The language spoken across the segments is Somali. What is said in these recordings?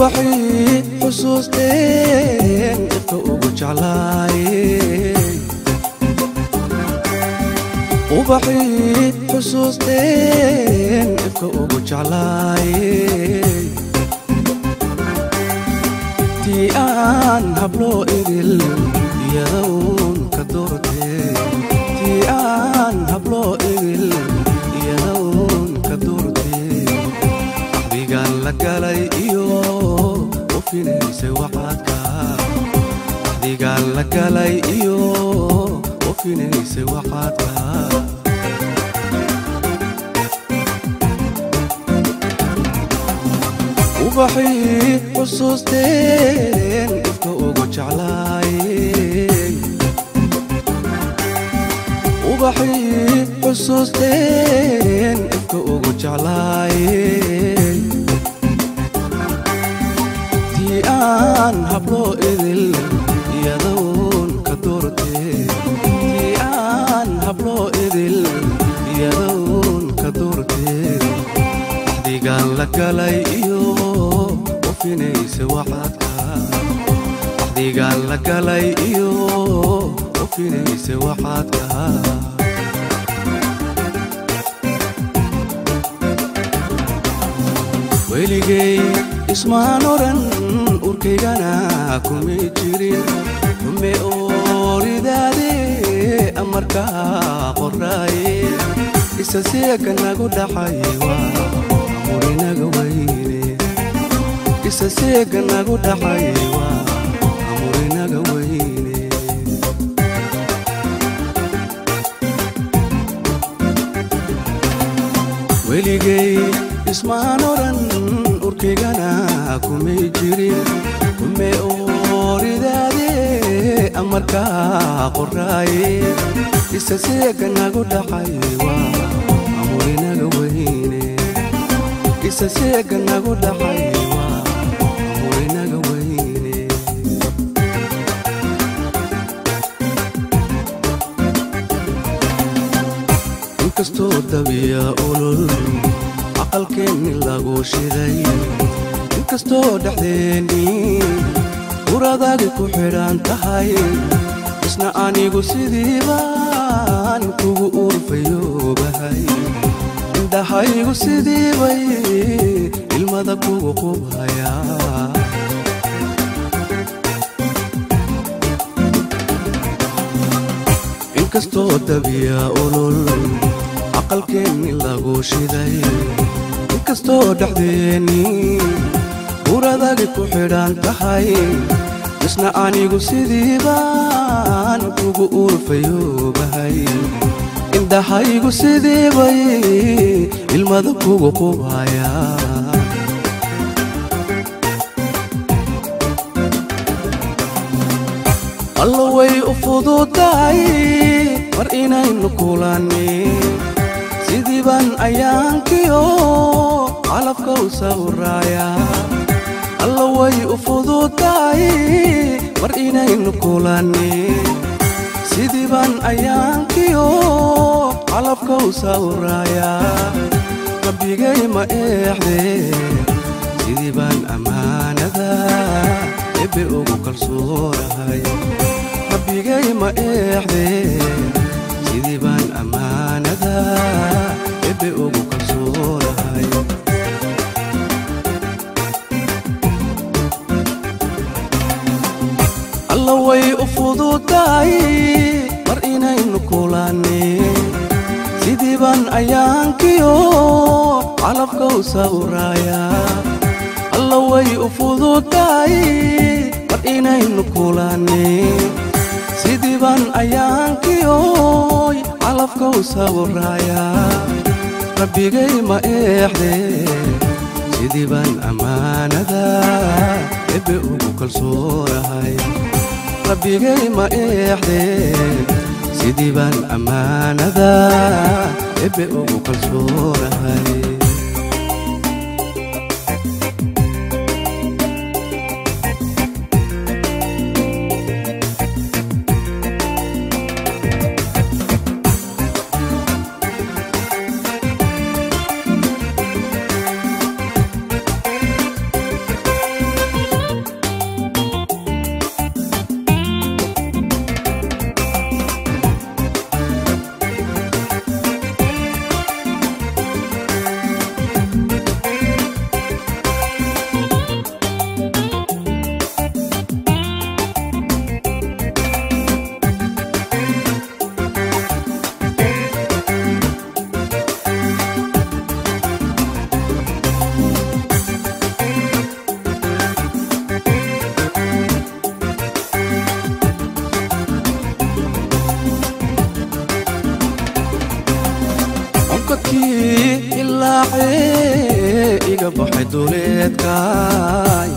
وبحي حسوستين إفكوج علاي وبحي حسوستين إفكوج علاي تي آن هبلو إذل يدون كدورتي تي آن هبلو إذل يدون كدورتي أحبي قال لك علي إيو وفينيسي وحدك أحبي قال لك علي إيو وفينيسي وحدك وبحي حسوستين إفكوج علاي وبحي حسوستين إفكوج علاي تي آن هبلو إذل يدون كدورتي تي آن هبلو إذل يدون كدورتي أحدي قال لك علي إيو وفينيسي وحدك أحدي قال لك علي إيو وفينيسي وحدك ويلي اسمها نورن أوركيغانا كومي جيرين كومي أوريدادي أمركا قراي إساسيكا ناقو دحايوا أموري ناقويني إساسيكا ناقو دحايوا أموري ناقويني ويلي اسمها نورن أوركيغانا كومي جيرين كومي أوريدادي أمركا قراي إساسيكا ناقو دحايوا أموري ناقويني إساسيكا ناقو دحايوا أموري ناقويني إنكستو دبيا أولول عقلكيني لاغو شيداي إنكستو دحديني وراداغي كوحيران تهاي إسنا آنيغو سيديبان كوغو أورفيو بهاي دهايغو سيديباي المدى كوغو قوبهايا إنكستو دبيا أولول عقلكيني لاغو شيداي إنكستو دحديني وراداغي كوحيران تهاي إسنا آنيغو سيديبان كوغو أورفيو بهاي دهايغو سيديباي المدى كوغو قوبهايا الله way ufududahay mar inaynu kulani sidiban ayaankiyo calafka u sawiraya الله way ufududahay mar inaynu kulani sidiban ayaankiyo calafka u sawiraya rabbigay ma eexde sidiban amaanada ebe ugu kalsoonahay rabbigay ma eexde sidiban amaanada ebe ugu kalsoonahay الله way ufududahay mar inaynu kulani sidiban ayaankiyo calafka u sawiraya الله way ufududahay mar inaynu kulani sidiban ayaankiyo calafka u sawiraya rabbigay ma eexde sidiban amaanada ebe ugu kalsoonahay rabbigay ma eexde sidiban amaanada ebe ugu kalsoonahay duleedkaay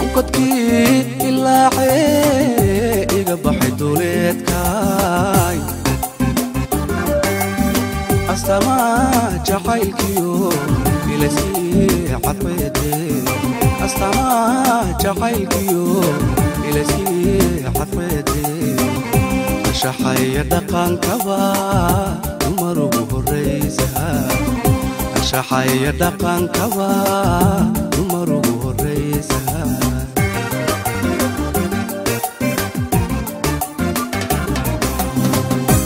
onkadkii ilaaxee iga baxay duleedkaay astaamaha jacaylkiyo ilasii cadfeede astaamaha jacaylkiyo ilasii cadfeede shaxaya dhaqankaba dumar ugu horreysa shaxaya dhaqankaba dumar ugu horreysa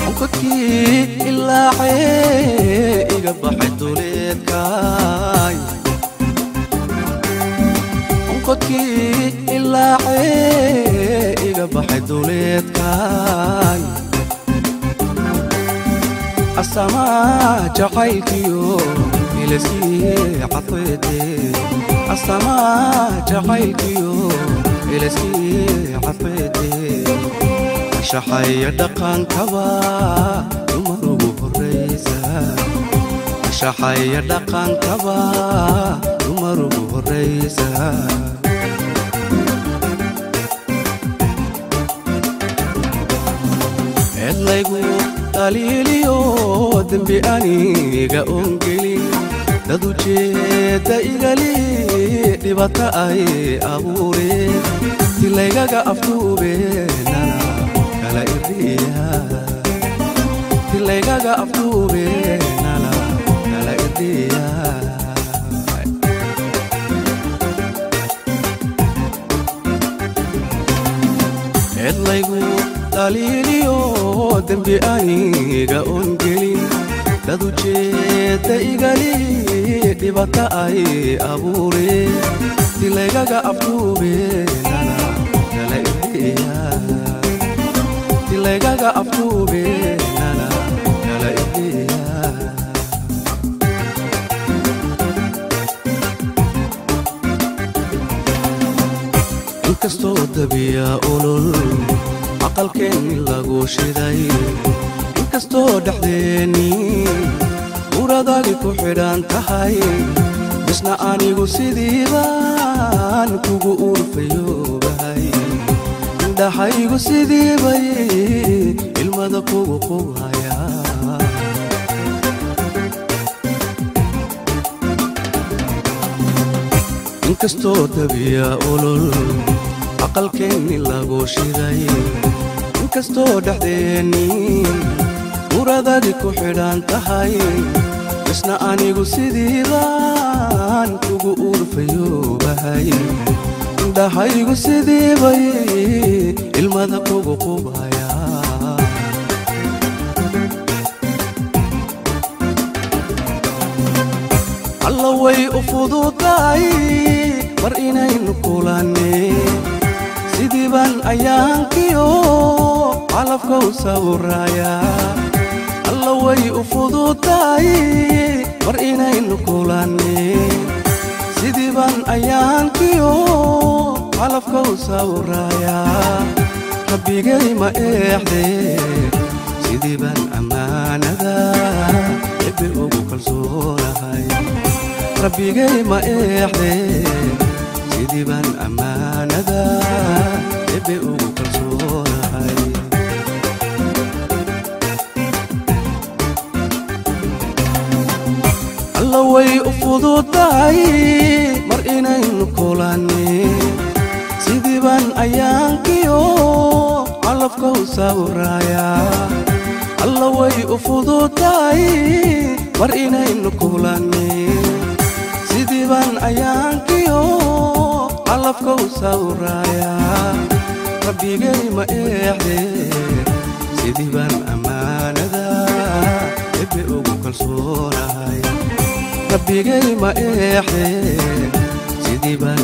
onkadkii ilaaxee iga baxay duleedkaay onkadkii ilaaxee iga baxay duleedkaay astaamaha jacaylkiyo ilasii cadfeede astaamaha jacaylkiyo ilasii cadfeede shaxaya dhaqankaba dumar ugu horreysa shaxaya dhaqankaba dumar ugu horreysa eedlaygu dhaliiliyo dembi aniga oongelin dad ujeedda igali dhibata ay abuureen tilaygaga afduubeenana kala irdhiya tilaygaga afduubeenana kala irdhiya eedlaygu dhaliiliyo dembi aniga oongelin dad ujeedda igali dhibata ay abuureen tilaygaga afduubeenana kala irdhiya tilaygaga afduubeenana kala irdhiya inkastoo dabiya olol aqalkeenni lagu shiday inkastoo dhexdeennii uradagi ku xidhan tahay misna anigu sidiibaan kugu urfayoobahay indhahaygu sidiibay ilmada kugu qubhaya inkastoo dabiya olol aqalkeenni lagu shiday inkastoo dhexdeennii uradagi ku xidhan tahay misna anigu sidiibaan kugu urfayoobahay indhahaygu sidiibay ilmada kugu qubhaya alla way u fududahay mar inaynu kulaneen sidiiban ayaankiyo calafka u sawiraya alla way u fududahay mar inaynu kulaneen sidiiban ayaankiyo calafka u sawiraya rabbigay ma eexdee sidiiban ammaanada ebe ugu kalsoonahay rabbigay ma eexdee sidiiban ammaanada ebe ugu kalsoonahay alla way u fududahay mar inaynu kulaneen sidiiban ayaankiyo calafka u sawiraya alla way u fududahay mar inaynu kulaneen sidiiban ayaankiyo calafka u sawiraya rabbigay ma eexdee sidiiban ammaanada ebe ugu kalsoonahay rabbigay ma eexdee sidiiban